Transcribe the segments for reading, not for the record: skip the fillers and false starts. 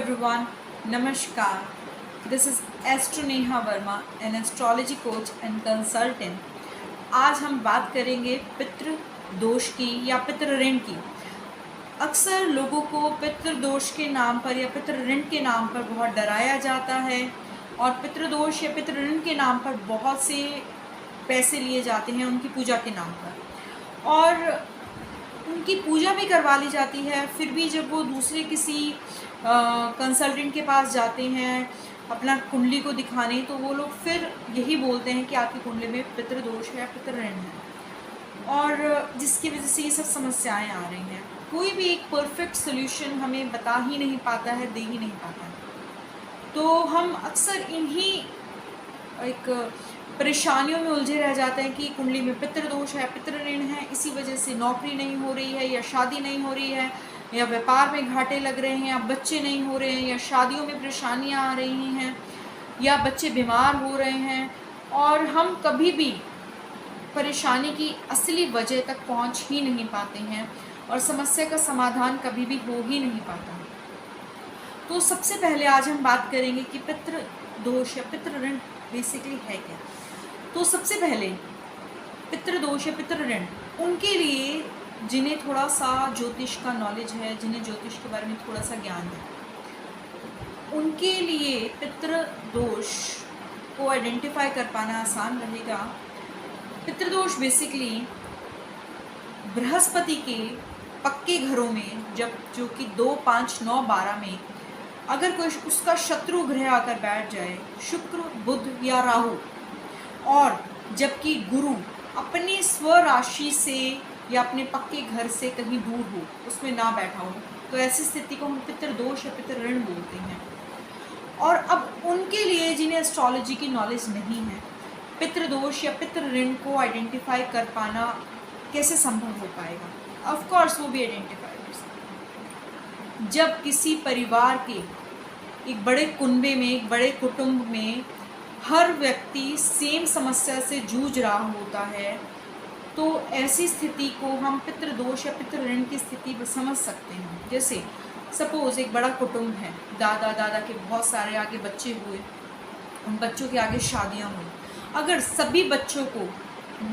everyone, Namaskar. This is Astro Neha Verma, an astrology coach and consultant. आज हम बात करेंगे पितृ दोष की या पितृ ऋण की। अक्सर लोगों को पितृ दोष के नाम पर या पितृ ऋण के नाम पर बहुत डराया जाता है और पितृ दोष या पितृ ऋण के नाम पर बहुत से पैसे लिए जाते हैं उनकी पूजा के नाम पर, और उनकी पूजा भी करवा ली जाती है। फिर भी जब वो दूसरे किसी कंसल्टेंट के पास जाते हैं अपना कुंडली को दिखाने, तो वो लोग फिर यही बोलते हैं कि आपकी कुंडली में पितृ दोष है या पितृ ऋण है, और जिसकी वजह से ये सब समस्याएं आ रही हैं। कोई भी एक परफेक्ट सोल्यूशन हमें बता ही नहीं पाता है, दे ही नहीं पाता है। तो हम अक्सर इन्हीं एक परेशानियों में उलझे रह जाते हैं कि कुंडली में पितृ दोष है, पितृ ऋण है, इसी वजह से नौकरी नहीं हो रही है या शादी नहीं हो रही है या व्यापार में घाटे लग रहे हैं या बच्चे नहीं हो रहे हैं या शादियों में परेशानियां आ रही हैं या बच्चे बीमार हो रहे हैं, और हम कभी भी परेशानी की असली वजह तक पहुंच ही नहीं पाते हैं और समस्या का समाधान कभी भी हो ही नहीं पाता। तो सबसे पहले आज हम बात करेंगे कि पितृ दोष या पितृ ऋण बेसिकली है क्या। तो सबसे पहले पितृ दोष या पितृ ऋण उनके लिए जिन्हें थोड़ा सा ज्योतिष का नॉलेज है, जिन्हें ज्योतिष के बारे में थोड़ा सा ज्ञान है, उनके लिए पितृ दोष को आइडेंटिफाई कर पाना आसान रहेगा। पितृ दोष बेसिकली बृहस्पति के पक्के घरों में जो कि 2, 5, 9, 12 में अगर कोई उसका शत्रु ग्रह आकर बैठ जाए, शुक्र, बुध या राहु, और जबकि गुरु अपनी स्वराशि से या अपने पक्के घर से कहीं दूर हो, उसमें ना बैठा हो, तो ऐसी स्थिति को हम पितृ दोष या पितृ ऋण बोलते हैं। और अब उनके लिए जिन्हें एस्ट्रोलॉजी की नॉलेज नहीं है, पितृ दोष या पितृ ऋण को आइडेंटिफाई कर पाना कैसे संभव हो पाएगा? ऑफ कोर्स वो भी आइडेंटिफाई कर सकते। जब किसी परिवार के एक बड़े कुनबे में, एक बड़े कुटुंब में हर व्यक्ति सेम समस्या से जूझ रहा होता है, तो ऐसी स्थिति को हम पितृ दोष या पितृ ऋण की स्थिति समझ सकते हैं। जैसे सपोज एक बड़ा कुटुंब है, दादा दादा के बहुत सारे आगे बच्चे हुए, उन बच्चों के आगे शादियां हुई। अगर सभी बच्चों को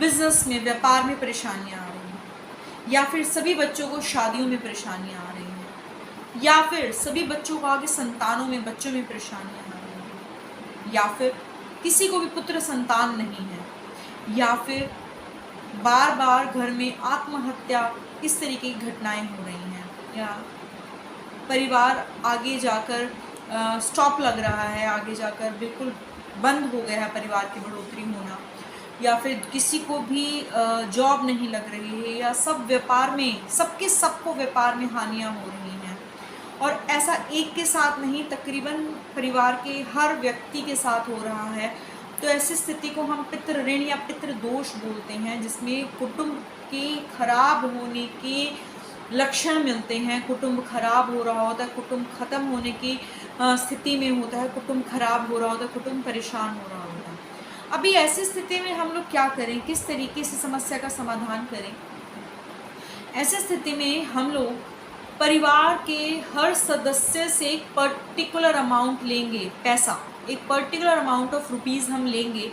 बिजनेस में, व्यापार में परेशानियां आ रही हैं, या फिर सभी बच्चों को शादियों में परेशानियां आ रही हैं, या फिर सभी बच्चों को आगे संतानों में, बच्चों में परेशानियां आ रही हैं, या फिर किसी को भी पुत्र संतान नहीं है, या फिर बार बार घर में आत्महत्या, इस तरीके की घटनाएं हो रही हैं, या परिवार आगे जाकर स्टॉप लग रहा है, आगे जाकर बिल्कुल बंद हो गया है परिवार की बढ़ोतरी होना, या फिर किसी को भी जॉब नहीं लग रही है, या सब व्यापार में, सबको व्यापार में हानियां हो रही हैं, और ऐसा एक के साथ नहीं, तकरीबन परिवार के हर व्यक्ति के साथ हो रहा है, तो ऐसी स्थिति को हम पितृ ऋण या पितृ दोष बोलते हैं, जिसमें कुटुंब के खराब होने के लक्षण मिलते हैं। कुटुंब खराब हो रहा होता है, कुटुंब खत्म होने की स्थिति में होता है, कुटुंब खराब हो रहा होता है, कुटुंब परेशान हो रहा होता है। अभी ऐसी स्थिति में हम लोग क्या करें, किस तरीके से समस्या का समाधान करें? ऐसी स्थिति में हम लोग परिवार के हर सदस्य से एक पर्टिकुलर अमाउंट लेंगे, पैसा, एक पर्टिकुलर अमाउंट ऑफ रुपीज़ हम लेंगे।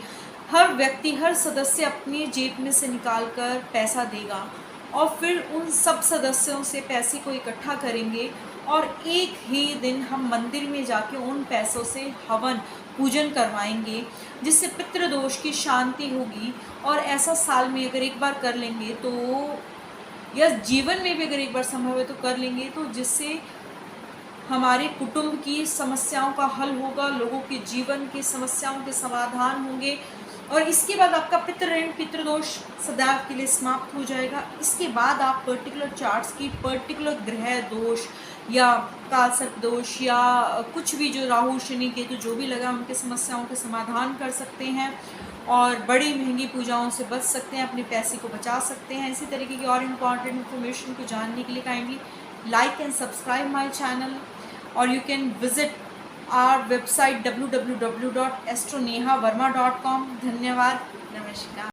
हर व्यक्ति, हर सदस्य अपनी जेब में से निकाल कर पैसा देगा, और फिर उन सब सदस्यों से पैसे को इकट्ठा करेंगे, और एक ही दिन हम मंदिर में जाके उन पैसों से हवन पूजन करवाएंगे, जिससे पितृ दोष की शांति होगी। और ऐसा साल में अगर एक बार कर लेंगे, तो या जीवन में भी अगर एक बार संभव है तो कर लेंगे, तो जिससे हमारे कुटुंब की समस्याओं का हल होगा, लोगों के जीवन की समस्याओं के समाधान होंगे, और इसके बाद आपका पितृ ऋण, पितृ दोष सदैव के लिए समाप्त हो जाएगा। इसके बाद आप पर्टिकुलर चार्ट्स की पर्टिकुलर ग्रह दोष या काल सर्प दोष या कुछ भी जो राहु, शनि, केतु जो भी लगा, उनके समस्याओं के समाधान कर सकते हैं और बड़ी महंगी पूजाओं से बच सकते हैं, अपने पैसे को बचा सकते हैं। इसी तरीके की और इम्पॉर्टेंट इन्फॉर्मेशन को जानने के लिए kindly like and subscribe my channel, or you can visit our website www.astronehavarma.com. धन्यवाद, नमस्कार।